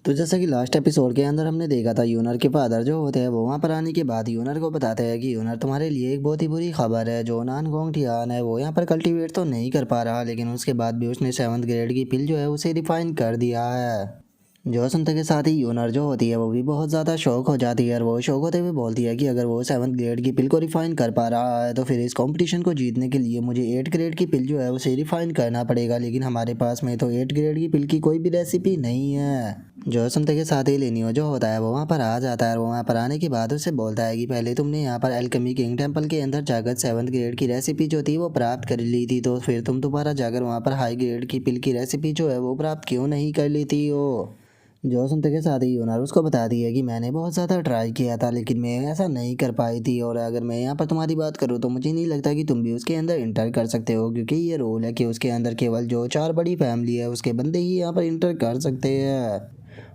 तो जैसा कि लास्ट एपिसोड के अंदर हमने देखा था, यूनर के फादर जो होते हैं वो वहाँ पर आने के बाद यूनर को बताते हैं कि यूनर, तुम्हारे लिए एक बहुत ही बुरी खबर है। जो नानगोंग ठियान है वो यहाँ पर कल्टीवेट तो नहीं कर पा रहा, लेकिन उसके बाद भी उसने 7th ग्रेड की पिल जो है उसे रिफाइन कर दिया है। जो सुनते के साथ ही यूनर जो होती है वो भी बहुत ज़्यादा शौक हो जाती है और वो शौक होते हुए बोलती है कि अगर वो 7th ग्रेड की पिल को रिफाइन कर पा रहा है तो फिर इस कंपटीशन को जीतने के लिए मुझे 8 ग्रेड की पिल जो है उसे रिफाइन करना पड़ेगा। लेकिन हमारे पास में तो 8 ग्रेड की पिल की कोई भी रेसिपी नहीं है। जो सुनते के साथ ही लेनियो जो होता है वो वहाँ पर आ जाता है और वो वहाँ पर आने के बाद उससे बोलता है कि पहले तुमने यहाँ पर एल्केमी किंग टेम्पल के अंदर जाकर 7th ग्रेड की रेसिपी जो थी वो प्राप्त कर ली थी, तो फिर तुम दोबारा जाकर वहाँ पर हाई ग्रेड की पिल की रेसिपी जो है वो प्राप्त क्यों नहीं कर लेती हो। जो सुनते के साथ ही यूनर उसको बता दी है कि मैंने बहुत ज़्यादा ट्राई किया था लेकिन मैं ऐसा नहीं कर पाई थी, और अगर मैं यहाँ पर तुम्हारी बात करूँ तो मुझे नहीं लगता कि तुम भी उसके अंदर इंटर कर सकते हो, क्योंकि ये रूल है कि उसके अंदर केवल जो 4 बड़ी फैमिली है उसके बंदे ही यहाँ पर इंटर कर सकते हैं।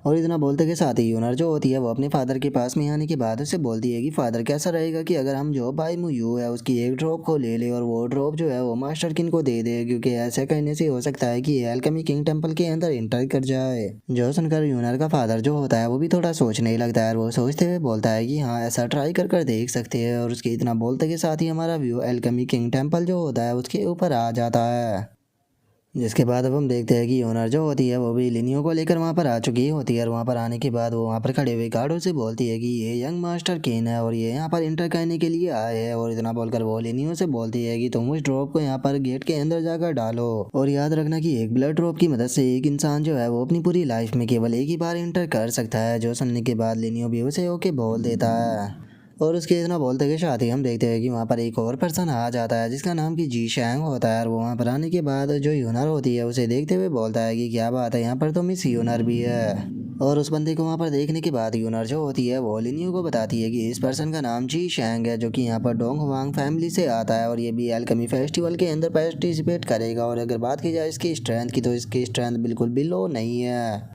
और इतना बोलते के साथ ही यूनर जो होती है वो अपने फादर के पास में आने के बाद उससे बोलती है कि फादर, कैसा रहेगा कि अगर हम जो बाई मुयू है उसकी एक ड्रॉप को ले ले और वो ड्रॉप जो है वो मास्टर किन को दे दे, क्योंकि ऐसा करने से हो सकता है कि एल्केमी किंग टेम्पल के अंदर इंटर कर जाए। जो सुनकर यूनर का फादर जो होता है वो भी थोड़ा सोचने लगता है और वो सोचते हुए बोलता है कि हाँ, ऐसा ट्राई कर देख सकते हैं। और उसके इतना बोलते के साथ ही हमारा व्यू एल्केमी किंग टेम्पल जो होता है उसके ऊपर आ जाता है। जिसके बाद अब हम देखते हैं कि ओनर जो होती है वो भी लिनियो को लेकर वहाँ पर आ चुकी होती है और वहाँ पर आने के बाद वो वहाँ पर खड़े हुए गार्डों से बोलती है कि ये यंग मास्टर केन है और ये यहाँ पर इंटर करने के लिए आए हैं। और इतना बोलकर वो लिनियो से बोलती है कि तुम उस ड्रॉप को यहाँ पर गेट के अंदर जाकर डालो, और याद रखना कि एक ब्लड ड्रॉप की मदद से एक इंसान जो है वो अपनी पूरी लाइफ में केवल एक ही बार इंटर कर सकता है। जो सुनने के बाद लिनियो भी उसे ओके बोल देता है। और उसके इतना बोलते के साथ ही हम देखते हैं कि वहाँ पर एक और पर्सन आ जाता है जिसका नाम कि जी शैंग होता है। और वो वहाँ पर आने के बाद जो यूनर होती है उसे देखते हुए बोलता है कि क्या बात है, यहाँ पर तो मिस यूनर भी है। और उस बंदे को वहाँ पर देखने के बाद यूनर जो होती है वो लिनियो को बताती है कि इस पर्सन का नाम जी शैंग है, जो कि यहाँ पर डोंग हुआंग फैमिली से आता है और ये भी एल्केमी फेस्टिवल के अंदर पार्टिसिपेट करेगा। और अगर बात की जाए इसकी स्ट्रेंथ की तो इसकी स्ट्रेंथ बिल्कुल भी लो नहीं है।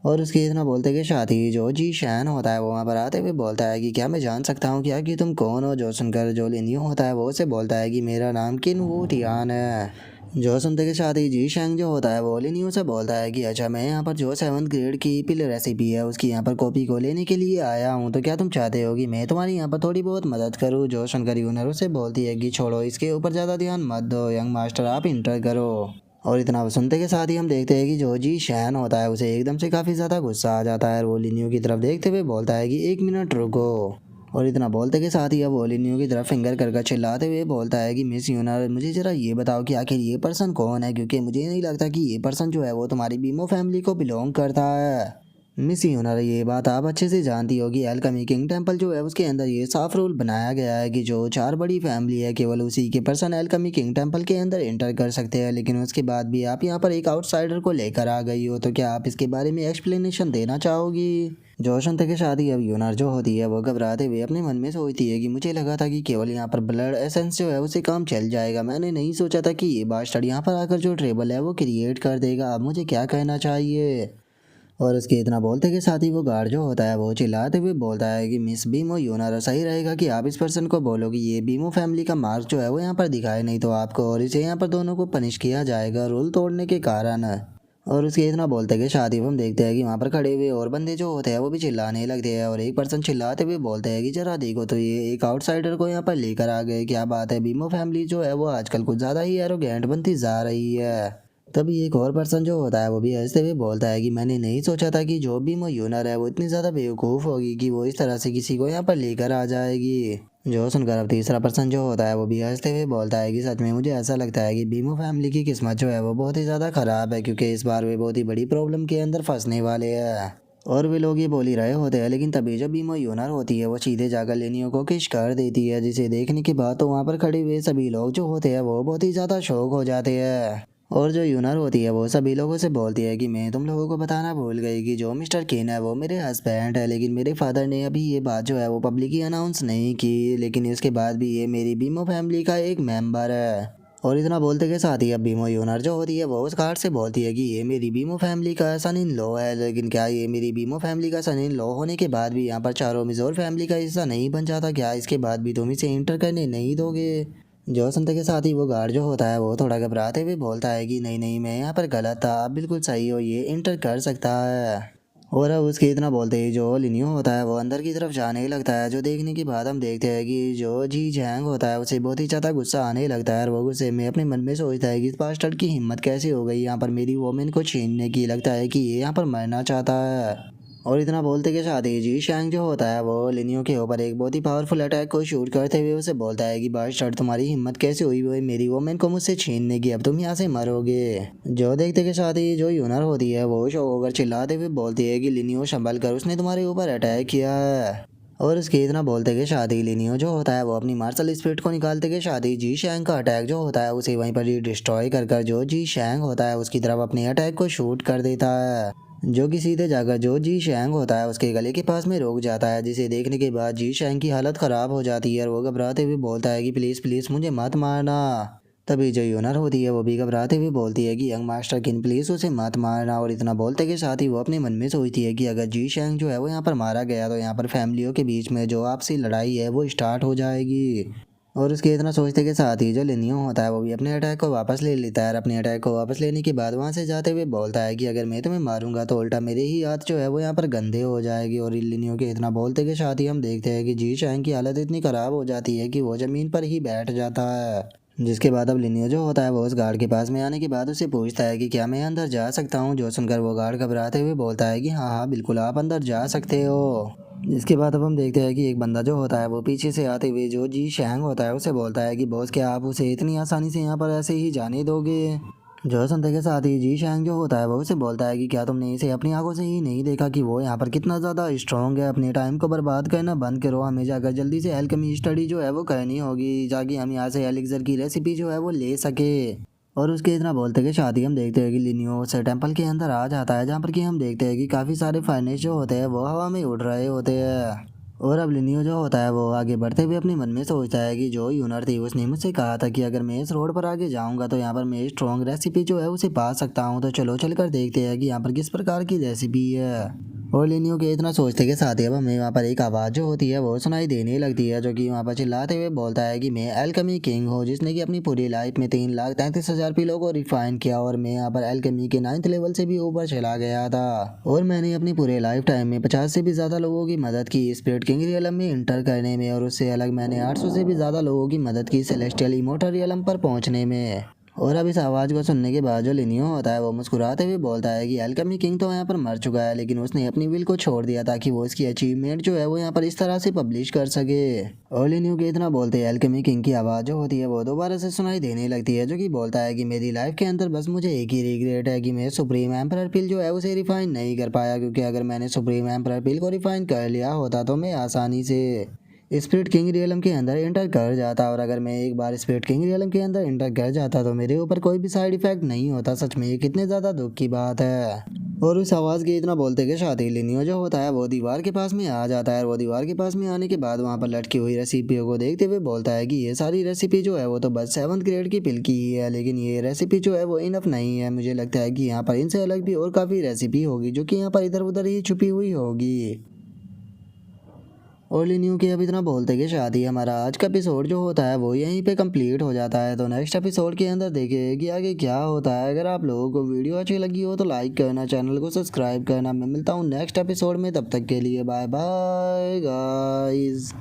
और उसके इतना बोलते के साथ ही जो जी शैन होता है वो वहाँ पर आते हुए बोलता है कि क्या मैं जान सकता हूँ क्या कि तुम कौन हो। जो सुनकर जो लिनियो होता है वो उसे बोलता है कि मेरा नाम किन वो टियान है। जो सुनते के साथ ही जी शैंग जो होता है वो लिनियो से बोलता है कि अच्छा, मैं यहाँ पर जो 7th ग्रेड की पिल रेसिपी है उसकी यहाँ पर कॉपी को लेने के लिए आया हूँ, तो क्या तुम चाहते हो कि मैं तुम्हारी यहाँ पर थोड़ी बहुत मदद करूँ। जो सुनकर यूनर से बोलती है कि छोड़ो, इसके ऊपर ज़्यादा ध्यान मत दो यंग मास्टर, आप इंटर करो। और इतना सुनते के साथ ही हम देखते हैं कि जो जी शैन होता है उसे एकदम से काफ़ी ज़्यादा गुस्सा आ जाता है और वो लिनियो की तरफ देखते हुए बोलता है कि 1 मिनट रुको। और इतना बोलते के साथ ही अब वो लिनियो की तरफ फिंगर कर चिल्लाते हुए बोलता है कि मिस यूनर, मुझे ज़रा ये बताओ कि आखिर ये पर्सन कौन है, क्योंकि मुझे नहीं लगता कि ये पर्सन जो है वो तुम्हारी बीमो फैमिली को बिलोंग करता है। मिस यूनर, ये बात आप अच्छे से जानती होगी, एल्केमी किंग टेम्पल जो है उसके अंदर ये साफ रूल बनाया गया है कि जो 4 बड़ी फैमिली है केवल उसी के पर्सन एल्केमी किंग टेम्पल के अंदर एंटर कर सकते हैं। लेकिन उसके बाद भी आप यहाँ पर एक आउटसाइडर को लेकर आ गई हो, तो क्या आप इसके बारे में एक्सप्लेनेशन देना चाहोगी। जोशन तक के साथ ही अब यूनर जो होती है वो घबराते हुए अपने मन में सोचती है कि मुझे लगा था कि केवल यहाँ पर ब्लड एसेंस जो है उसे काम चल जाएगा, मैंने नहीं सोचा था कि ये बास्टर्ड यहाँ पर आकर जो ट्रेबल है वो क्रिएट कर देगा। अब मुझे क्या कहना चाहिए। और उसके इतना बोलते के साथ ही वो गार्ड जो होता है वो चिल्लाते हुए बोलता है कि मिस बीमो यूनर, सही रहेगा कि आप इस पर्सन को बोलो कि ये बीमो फैमिली का मार्क जो है वो यहाँ पर दिखाए नहीं तो आपको और इसे यहाँ पर दोनों को पनिश किया जाएगा रूल तोड़ने के कारण। और उसके इतना बोलते के साथ ही हम देखते हैं कि वहाँ पर खड़े हुए और बंदे जो होते हैं वो भी चिल्लाने लगते हैं और एक पर्सन चिल्लाते हुए बोलते हैं कि जरा देखो तो ये एक आउटसाइडर को यहाँ पर लेकर आ गए, क्या बात है। बीमो फैमिली जो है वो आजकल कुछ ज़्यादा ही एरोगेंट बनती जा रही है। तभी एक और पर्सन जो होता है वो भी हंसते हुए बोलता है कि मैंने नहीं सोचा था कि जो भी यूनर है वो इतनी ज़्यादा बेवकूफ़ होगी कि वो इस तरह से किसी को यहाँ पर लेकर आ जाएगी। जो सुनकर अब तीसरा पर्सन जो होता है वो भी हंसते हुए बोलता है कि सच में मुझे ऐसा लगता है कि बीमो फैमिली की किस्मत जो है वो बहुत ही ज़्यादा ख़राब है, क्योंकि इस बार वे बहुत ही बड़ी प्रॉब्लम के अंदर फंसने वाले हैं। और वे लोग ये बोल ही रहे होते हैं, लेकिन तभी जब बीमो यूनर होती है वो सीधे जाकर लेनियो को किश कर देती है, जिसे देखने के बाद तो वहाँ पर खड़े हुए सभी लोग जो होते हैं वो बहुत ही ज़्यादा शौक हो जाते हैं। और जो यूनर होती है वो सभी लोगों से बोलती है कि मैं तुम लोगों को बताना भूल गई कि जो मिस्टर केन है वो मेरे हस्बैंड है, लेकिन मेरे फादर ने अभी ये बात जो है वो पब्लिकली अनाउंस नहीं की, लेकिन इसके बाद भी ये मेरी बीमो फैमिली का एक मेंबर है। और इतना बोलते के साथ ही अब बीमो यूनर जो होती है वो उस गार्ड से बोलती है कि ये मेरी बीमो फैमिली का सन इन लॉ है, लेकिन क्या ये मेरी बीमो फैमिली का सन इन लॉ होने के बाद भी यहाँ पर चारों मिजोर फैमिली का हिस्सा नहीं बन जाता क्या, इसके बाद भी तुम इसे इंटर करने नहीं दोगे। जो सुनते के साथ ही वो गार्ड जो होता है वो थोड़ा घबराते हुए बोलता है कि नहीं नहीं, मैं यहाँ पर गलत था, आप बिल्कुल सही हो, ये इंटर कर सकता है। और अब उसके इतना बोलते ही जो लिनियो होता है वो अंदर की तरफ जाने लगता है, जो देखने के बाद हम देखते हैं कि जो जी जैंग होता है उसे बहुत ही ज़्यादा गुस्सा आने लगता है और वो गुस्से में अपने मन में सोचता है कि इस बास्टर्ड की हिम्मत कैसे हो गई यहाँ पर मेरी वोमेन को छीनने की। लगता है कि ये यहाँ पर मरना चाहता है। और इतना बोलते के साथ ही जी शैंग जो होता है वो लिनियो के ऊपर एक बहुत ही पावरफुल अटैक को शूट करते हुए उसे बोलता है कि बास्टर्ड तुम्हारी हिम्मत कैसे हुई वो मेरी वोमेन को मुझसे छीनने की, अब तुम यहाँ से मरोगे। जो देखते के साथ ही जो यूनर होती है वो शो होकर चिल्लाते हुए बोलती है कि लिनियो संभल कर, उसने तुम्हारे ऊपर अटैक किया है। और उसके इतना बोलते के साथ ही लिनियो जो होता है वो अपनी मार्शल स्पिरिट को निकालते के साथ ही जी शैंग का अटैक जो होता है उसे वहीं पर ही डिस्ट्रॉय कर जो जी शैंग होता है उसकी तरफ अपने अटैक को शूट कर देता है, जो कि सीधे जाकर जो जी शैंग होता है उसके गले के पास में रुक जाता है, जिसे देखने के बाद जी शैंग की हालत ख़राब हो जाती है और वो घबराते हुए बोलता है कि प्लीज़ प्लीज़ मुझे मत मारना। तभी जो यूनर होती है वो भी घबराते हुए बोलती है कि यंग मास्टर किन प्लीज़ उसे मत मारना। और इतना बोलते के साथ ही वो अपने मन में सोचती है कि अगर जी शैंग जो है वो यहाँ पर मारा गया तो यहाँ पर फैमिलियों के बीच में जो आपसी लड़ाई है वो स्टार्ट हो जाएगी। और उसके इतना सोचते के साथ ही जो लिनियो होता है वो भी अपने अटैक को वापस ले लेता है और अपने अटैक को वापस लेने के बाद वहाँ से जाते हुए बोलता है कि अगर मैं तुम्हें मारूंगा तो उल्टा मेरे ही हाथ जो है वो यहाँ पर गंदे हो जाएगी। और लिनियो के इतना बोलते के साथ ही हम देखते हैं कि जी शैंग की हालत इतनी ख़राब हो जाती है कि वो ज़मीन पर ही बैठ जाता है। जिसके बाद अब लिनियो जो होता है वो उस गार्ड के पास में आने के बाद उसे पूछता है कि क्या मैं अंदर जा सकता हूँ, जो सुनकर वो गार्ड घबराते हुए बोलता है कि हाँ हाँ बिल्कुल आप अंदर जा सकते हो। इसके बाद अब हम देखते हैं कि एक बंदा जो होता है वो पीछे से आते हुए जो जी शैंग होता है उसे बोलता है कि बॉस क्या आप उसे इतनी आसानी से यहाँ पर ऐसे ही जाने दोगे। जो सुनते के साथ ही जी शैंग जो होता है वो उसे बोलता है कि क्या तुमने इसे अपनी आंखों से ही नहीं देखा कि वो यहाँ पर कितना ज़्यादा स्ट्रॉन्ग है। अपने टाइम को बर्बाद करना बंद करो, हमें जाकर जल्दी से एल्केमी स्टडी जो है वो करनी होगी ताकि हम यहाँ से एलिक्सर की रेसिपी जो है वो ले सके। और उसके इतना बोलते कि शादी हम देखते हैं कि लिनियो से टेंपल के अंदर आ जाता है, जहाँ पर कि हम देखते हैं कि काफ़ी सारे फर्नेस जो होते हैं वो हवा में उड़ रहे होते हैं। और अब लिनियो जो होता है वो आगे बढ़ते हुए अपने मन में सोचता है कि जो यूनर थी उसने मुझसे कहा था कि अगर मैं इस रोड पर आगे जाऊंगा तो यहाँ पर मैं स्ट्रॉन्ग रेसिपी जो है उसे पा सकता हूँ, तो चलो चल कर देखते हैं कि यहाँ पर किस प्रकार की रेसिपी है। और लिनियो के इतना सोचते के साथ ही अब हमें वहाँ पर एक आवाज़ जो होती है वो सुनाई देने लगती है, जो कि वहाँ पर चिल्लाते हुए बोलता है कि मैं एल्केमी किंग हूँ, जिसने कि अपनी पूरी लाइफ में 3,33,000 पिलो को रिफाइन किया और मैं यहाँ पर एल्केमी के 9th लेवल से भी ऊपर चला गया था। और मैंने अपनी पूरे लाइफ टाइम में 50 से भी ज़्यादा लोगों की मदद की स्पिरिट किंग रियलम में इंटर करने में, और उससे अलग मैंने 800 से भी ज़्यादा लोगों की मदद की सेलेस्टियल इमोर्टल रियलम पर पहुँचने में। और अब इस आवाज़ को सुनने के बाद जो लिनियो होता है वो मुस्कुराते हुए बोलता है कि एल्केमी किंग तो यहाँ पर मर चुका है, लेकिन उसने अपनी विल को छोड़ दिया ताकि वो इसकी अचीवमेंट जो है वो यहाँ पर इस तरह से पब्लिश कर सके। और लिनियो के इतना बोलते हैं एल्केमी किंग की आवाज़ जो होती है वो दोबारा से सुनाई देने लगती है, जो कि बोलता है कि मेरी लाइफ के अंदर बस मुझे एक ही रिग्रेट है कि मैं सुप्रीम एम्परर पिल जो है उसे रिफाइन नहीं कर पाया, क्योंकि अगर मैंने सुप्रीम एम्परर पिल को रिफाइन कर लिया होता तो मैं आसानी से स्पिरिट किंग रियलम के अंदर इंटर कर जाता। और अगर मैं एक बार स्पिरिट किंग रियलम के अंदर इंटर कर जाता तो मेरे ऊपर कोई भी साइड इफेक्ट नहीं होता। सच में ये कितने ज़्यादा दुख की बात है। और उस आवाज़ के इतना बोलते के साथ ही लिनियो जो होता है वो दीवार के पास में आ जाता है, और वो दीवार के पास में आने के बाद वहाँ पर लटकी हुई रेसिपियों को देखते हुए बोलता है कि ये सारी रेसिपी जो है वो तो बस 7th ग्रेड की पिल की ही है, लेकिन ये रेसिपी जो है वो इनफ नहीं है। मुझे लगता है कि यहाँ पर इनसे अलग भी और काफ़ी रेसिपी होगी जो कि यहाँ पर इधर उधर ही छुपी हुई होगी। और लिनियो के अब इतना बोलते कि शादी हमारा आज का एपिसोड जो होता है वो यहीं पे कंप्लीट हो जाता है। तो नेक्स्ट एपिसोड के अंदर देखिए कि आगे क्या होता है। अगर आप लोगों को वीडियो अच्छी लगी हो तो लाइक करना, चैनल को सब्सक्राइब करना। मैं मिलता हूँ नेक्स्ट एपिसोड में, तब तक के लिए बाय बाय गाइस।